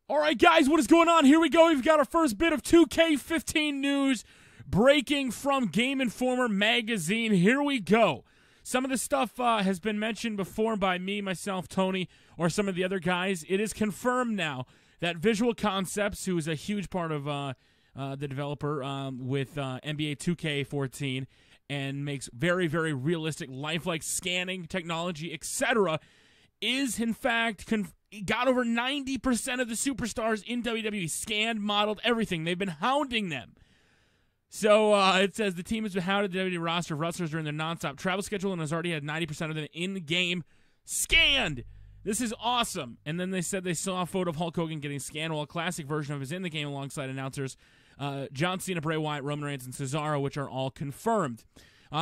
All right, guys, what is going on? Here we go. We've got our first bit of 2K15 news breaking from Game Informer magazine. Here we go. Some of this stuff has been mentioned before by me, myself, Tony, or some of the other guys. It is confirmed now that Visual Concepts, who is a huge part of the developer with NBA 2K14 and makes very, very realistic, lifelike scanning technology, etc., is in fact got over 90% of the superstars in WWE scanned, modeled, everything. They've been hounding them. So it says the team has been hounded the WWE roster of wrestlers during their nonstop travel schedule and has already had 90% of them in-game scanned. This is awesome. And then they said they saw a photo of Hulk Hogan getting scanned while a classic version of his in the game alongside announcers John Cena, Bray Wyatt, Roman Reigns, and Cesaro, which are all confirmed.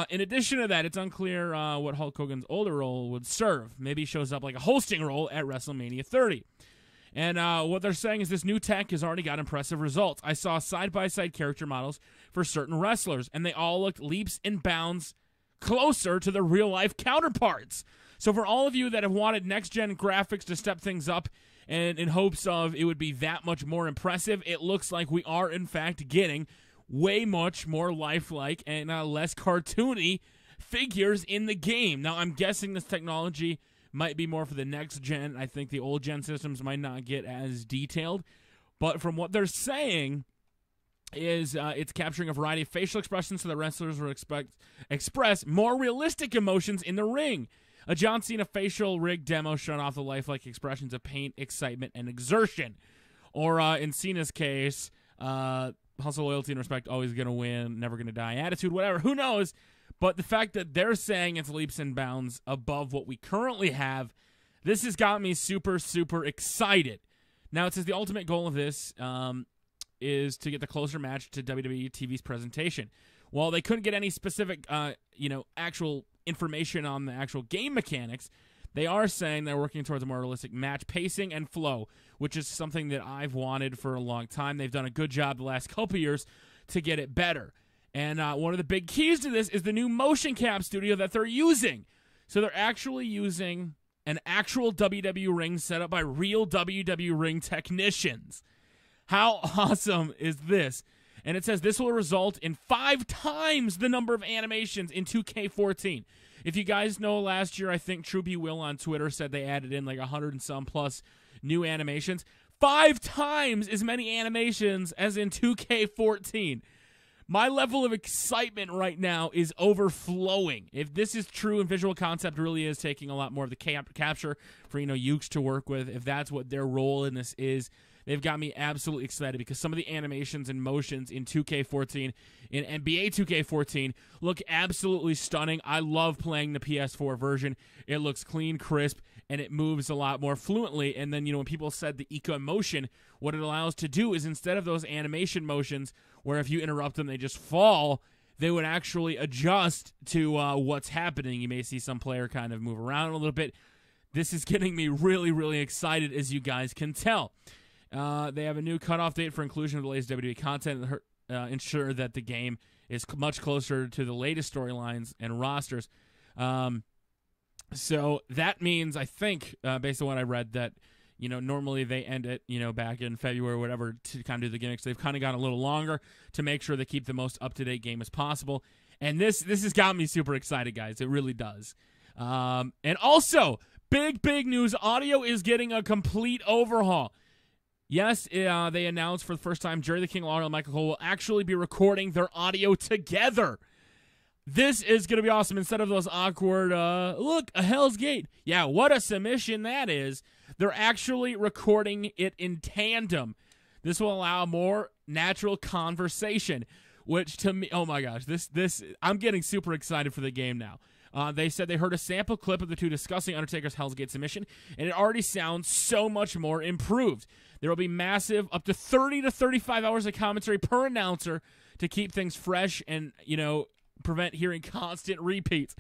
In addition to that, it's unclear what Hulk Hogan's older role would serve. Maybe he shows up like a hosting role at WrestleMania 30. And what they're saying is this new tech has already got impressive results. I saw side-by-side character models for certain wrestlers, and they all looked leaps and bounds closer to their real-life counterparts. So for all of you that have wanted next-gen graphics to step things up and in hopes of it would be that much more impressive, it looks like we are, in fact, getting way much more lifelike and less cartoony figures in the game. Now, I'm guessing this technology might be more for the next gen. I think the old gen systems might not get as detailed. But from what they're saying is it's capturing a variety of facial expressions so that wrestlers will express more realistic emotions in the ring. A John Cena facial rig demo showed off the lifelike expressions of pain, excitement, and exertion. Or in Cena's case, hustle, loyalty, and respect, always going to win, never going to die, attitude, whatever, who knows? But the fact that they're saying it's leaps and bounds above what we currently have, this has got me super, super excited. Now, it says the ultimate goal of this is to get the closer match to WWE TV's presentation. While they couldn't get any specific, actual information on the actual game mechanics, they are saying they're working towards a more realistic match pacing and flow, which is something that I've wanted for a long time. They've done a good job the last couple years to get it better. And one of the big keys to this is the new motion cap studio that they're using. So they're actually using an actual WWE ring set up by real WWE ring technicians. How awesome is this? And it says this will result in 5 times the number of animations in 2K14. If you guys know, last year, I think Tubby Will on Twitter said they added in like 100 and some plus new animations. 5 times as many animations as in 2K14. My level of excitement right now is overflowing. If this is true and Visual Concept really is taking a lot more of the capture for, Ukes to work with, if that's what their role in this is, they've got me absolutely excited because some of the animations and motions in 2K14, in NBA 2K14, look absolutely stunning. I love playing the PS4 version. It looks clean, crisp, and it moves a lot more fluently. And then, when people said the eco motion, what it allows to do is instead of those animation motions where if you interrupt them, they just fall, they would actually adjust to what's happening. You may see some player kind of move around a little bit. This is getting me really, really excited, as you guys can tell. They have a new cutoff date for inclusion of the latest WWE content and ensure that the game is much closer to the latest storylines and rosters. So that means, I think, based on what I read, that normally they end it, back in February or whatever to kind of do the gimmicks. They've kind of gone a little longer to make sure they keep the most up-to-date game as possible. And this has got me super excited, guys. It really does. And also, big news. Audio is getting a complete overhaul. Yes, they announced for the first time Jerry the King Lawler and Michael Cole will actually be recording their audio together. This is going to be awesome. Instead of those awkward, look, a Hell's Gate. Yeah, what a submission that is. They're actually recording it in tandem. This will allow more natural conversation, which to me, oh my gosh, this I'm getting super excited for the game now. They said they heard a sample clip of the two discussing Undertaker's Hell's Gate submission, and it already sounds so much more improved. There will be massive, up to 30 to 35 hours of commentary per announcer to keep things fresh and, prevent hearing constant repeats.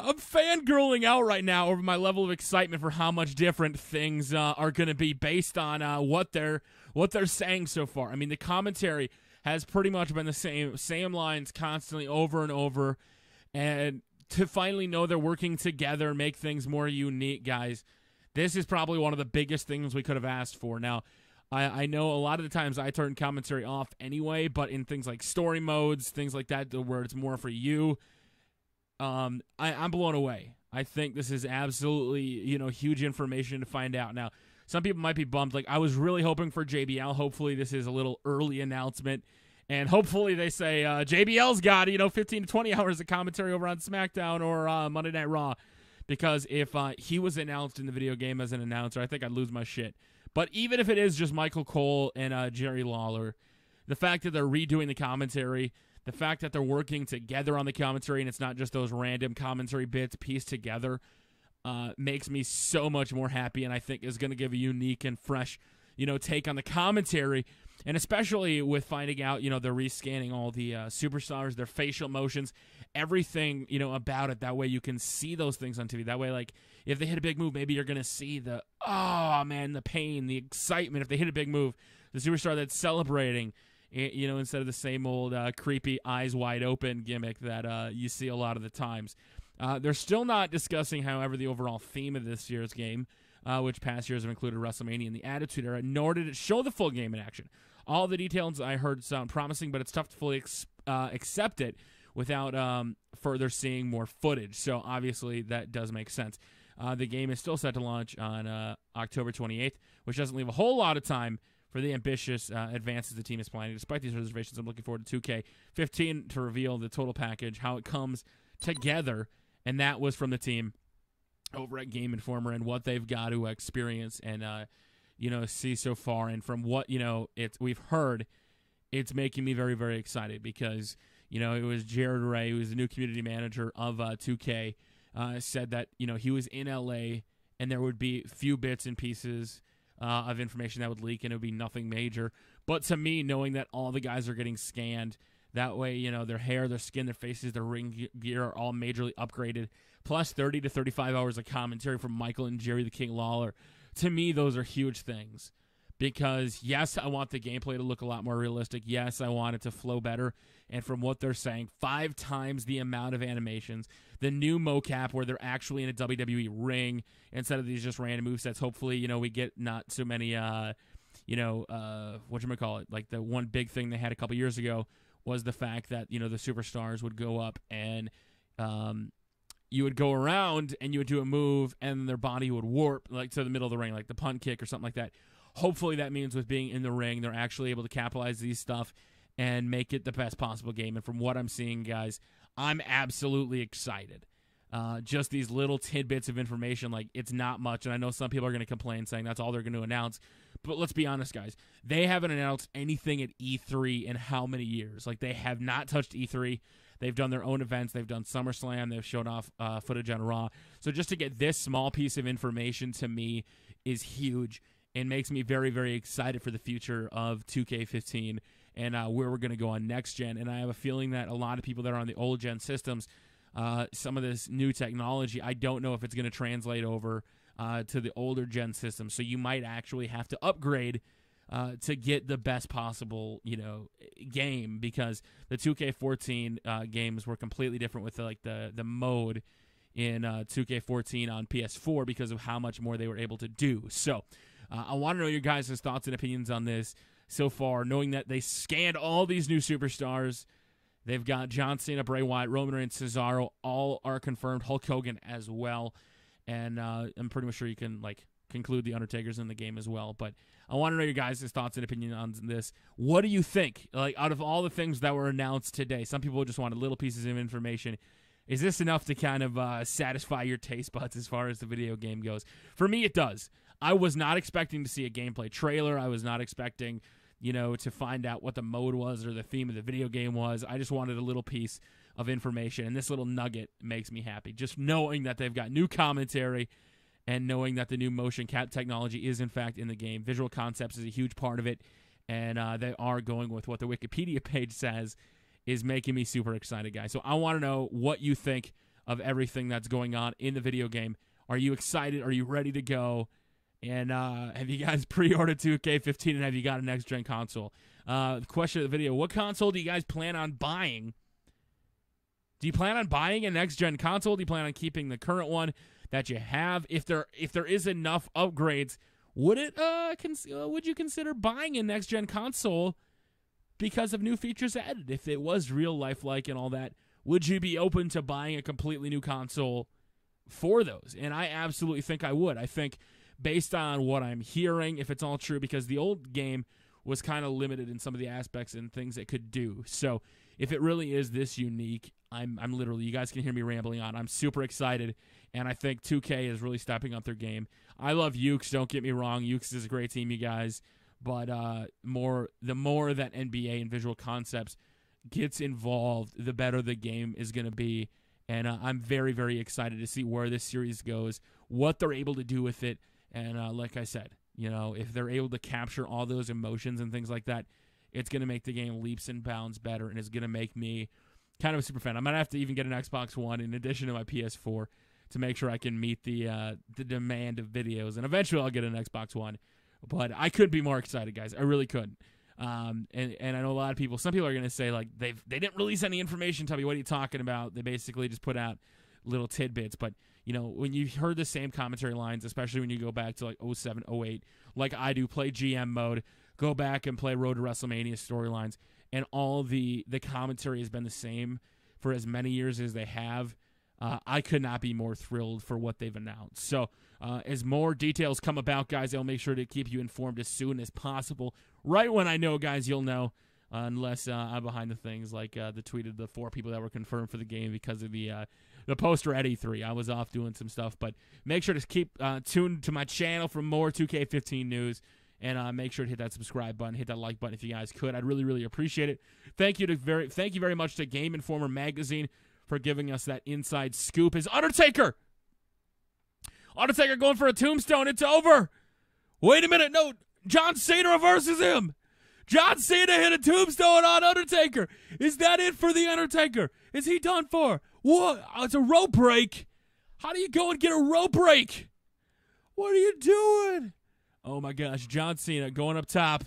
I'm fangirling out right now over my level of excitement for how much different things are going to be based on what they're saying so far. I mean, the commentary has pretty much been the same lines constantly over and over, and to finally know they're working together and make things more unique, guys, This is probably one of the biggest things we could have asked for. Now, I know a lot of the times I turn commentary off anyway, but in things like story modes, things like that, where it's more for you, I'm blown away. I think this is absolutely, huge information to find out. Now, some people might be bummed. Like, I was really hoping for JBL. Hopefully this is a little early announcement. And hopefully they say JBL's got, 15 to 20 hours of commentary over on SmackDown or Monday Night Raw. Because if he was announced in the video game as an announcer, I think I'd lose my shit. But even if it is just Michael Cole and Jerry Lawler, the fact that they're redoing the commentary, the fact that they're working together on the commentary and it's not just those random commentary bits pieced together makes me so much more happy, and I think is going to give a unique and fresh, take on the commentary. And especially with finding out, they're rescanning all the superstars, their facial motions, everything, about it. That way you can see those things on TV. That way, like, if they hit a big move, maybe you're going to see the pain, the excitement. If they hit a big move, the superstar that's celebrating, instead of the same old creepy eyes wide open gimmick that you see a lot of the times. They're still not discussing, however, the overall theme of this year's game, which past years have included WrestleMania and the Attitude Era, nor did it show the full game in action. All the details I heard sound promising, but it's tough to fully accept it without further seeing more footage. So obviously that does make sense. The game is still set to launch on October 28th, which doesn't leave a whole lot of time for the ambitious advances the team is planning. Despite these reservations, I'm looking forward to 2K15 to reveal the total package, how it comes together, and that was from the team over at Game Informer and what they've got to experience and see so far. And from what we've heard, it's making me very, very excited because it was Jared Ray, who is the new community manager of 2K, said that he was in LA and there would be few bits and pieces of information that would leak and it would be nothing major. But to me, knowing that all the guys are getting scanned, that way their hair, their skin, their faces, their ring gear are all majorly upgraded, plus 30 to 35 hours of commentary from Michael and Jerry the King Lawler. To me, those are huge things because, yes, I want the gameplay to look a lot more realistic. Yes, I want it to flow better. And from what they're saying, 5 times the amount of animations, the new mocap where they're actually in a WWE ring instead of these just random movesets. Hopefully, we get not so many, whatchamacallit, like the one big thing they had a couple years ago was the fact that, the superstars would go up and you would go around and you would do a move and their body would warp like to the middle of the ring, like the punt kick or something like that. Hopefully that means with being in the ring, they're actually able to capitalize these stuff and make it the best possible game. And from what I'm seeing, guys, I'm absolutely excited. Just these little tidbits of information, like it's not much. And I know some people are going to complain saying that's all they're going to announce. But let's be honest, guys. They haven't announced anything at E3 in how many years? Like they have not touched E3. They've done their own events. They've done SummerSlam. They've shown off footage on Raw. So just to get this small piece of information to me is huge and makes me very, very excited for the future of 2K15 and where we're going to go on next gen. And I have a feeling that a lot of people that are on the old gen systems, some of this new technology, I don't know if it's going to translate over to the older gen system. So you might actually have to upgrade to get the best possible, game, because the 2K14 games were completely different with the mode in 2K14 on PS4 because of how much more they were able to do. So I want to know your guys' thoughts and opinions on this so far, knowing that they scanned all these new superstars. They've got John Cena, Bray Wyatt, Roman Reigns, Cesaro, all are confirmed, Hulk Hogan as well. And I'm pretty much sure you can conclude the Undertaker's in the game as well. But I want to know your guys' thoughts and opinions on this. What do you think? Out of all the things that were announced today, some people just wanted little pieces of information. Is this enough to kind of satisfy your taste buds as far as the video game goes? For me, it does. I was not expecting to see a gameplay trailer. I was not expecting, to find out what the mode was or the theme of the video game was. I just wanted a little piece of information, and this little nugget makes me happy. Just knowing that they've got new commentary and knowing that the new motion cap technology is, in fact, in the game. Visual concepts is a huge part of it, and they are going with what the Wikipedia page says is making me super excited, guys. So I want to know what you think of everything that's going on in the video game. Are you excited? Are you ready to go? And have you guys pre-ordered 2K15 and have you got a next-gen console? The question of the video, what console do you guys plan on buying? Do you plan on buying a next-gen console? Do you plan on keeping the current one? that you have. If there is enough upgrades, would you consider buying a next-gen console because of new features added? If it was real lifelike and all that, would you be open to buying a completely new console for those? And I absolutely think I would. I think based on what I'm hearing, if it's all true, because the old game was kind of limited in some of the aspects and things it could do. So if it really is this unique, I'm literally, you guys can hear me rambling on. I'm super excited, and I think 2K is really stepping up their game. I love Ukes, don't get me wrong. Ukes is a great team, you guys. But the more that NBA and Visual Concepts gets involved, the better the game is going to be. And I'm very, very excited to see where this series goes, what they're able to do with it. And like I said, if they're able to capture all those emotions and things like that, it's going to make the game leaps and bounds better, and it's going to make me kind of a super fan. I might have to even get an Xbox One in addition to my PS4 to make sure I can meet the demand of videos. And eventually I'll get an Xbox One. But I could be more excited, guys. I really could. And I know a lot of people, some people are going to say, like, they didn't release any information, Tubby. What are you talking about? They basically just put out little tidbits. But, when you've heard the same commentary lines, especially when you go back to, like, 07, 08, like I do, play GM mode, go back and play Road to WrestleMania storylines, and all the commentary has been the same for as many years as they have. I could not be more thrilled for what they've announced. So as more details come about, guys, I'll make sure to keep you informed as soon as possible. Right when I know, guys, you'll know, unless I'm behind the things, like the tweet of the 4 people that were confirmed for the game because of the poster at E3. I was off doing some stuff, but make sure to keep tuned to my channel for more 2K15 news, and make sure to hit that subscribe button, hit that like button if you guys could. I'd really, really appreciate it. Thank you very much to Game Informer magazine for giving us that inside scoop. Is Undertaker going for a tombstone? It's over. Wait a minute. No, John Cena reverses him. John Cena hit a tombstone on Undertaker. Is that it for The Undertaker? Is he done for? What? Oh, it's a rope break. How do you go and get a rope break? What are you doing? Oh, my gosh. John Cena going up top.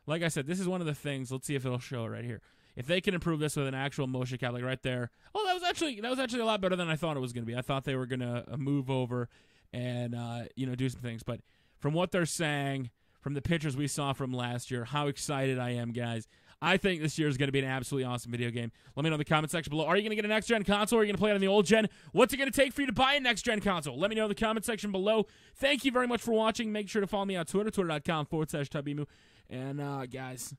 Like I said, this is one of the things. Let's see if it'll show right here. If they can improve this with an actual motion cap, like right there. Oh, that was actually a lot better than I thought it was going to be. I thought they were going to move over and do some things. But from what they're saying, from the pictures we saw from last year, how excited I am, guys. I think this year is going to be an absolutely awesome video game. Let me know in the comment section below. Are you going to get a next-gen console, or are you going to play it on the old gen? What's it going to take for you to buy a next-gen console? Let me know in the comment section below. Thank you very much for watching. Make sure to follow me on Twitter, twitter.com/Tubbymoo. And, guys,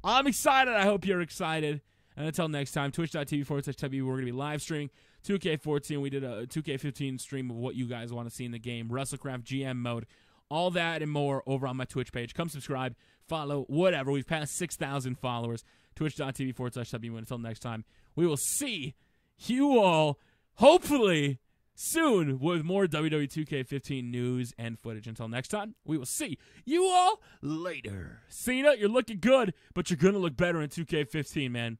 I'm excited. I hope you're excited. And until next time, twitch.tv/Tubby. We're going to be live streaming 2K14. We did a 2K15 stream of what you guys want to see in the game. WrestleCrate GM mode. All that and more over on my Twitch page. Come subscribe, follow, whatever. We've passed 6,000 followers. Twitch.tv/Tubby. Until next time, we will see you all, hopefully, soon with more WWE 2K15 news and footage. Until next time, we will see you all later. Cena, you're looking good, but you're going to look better in 2K15, man.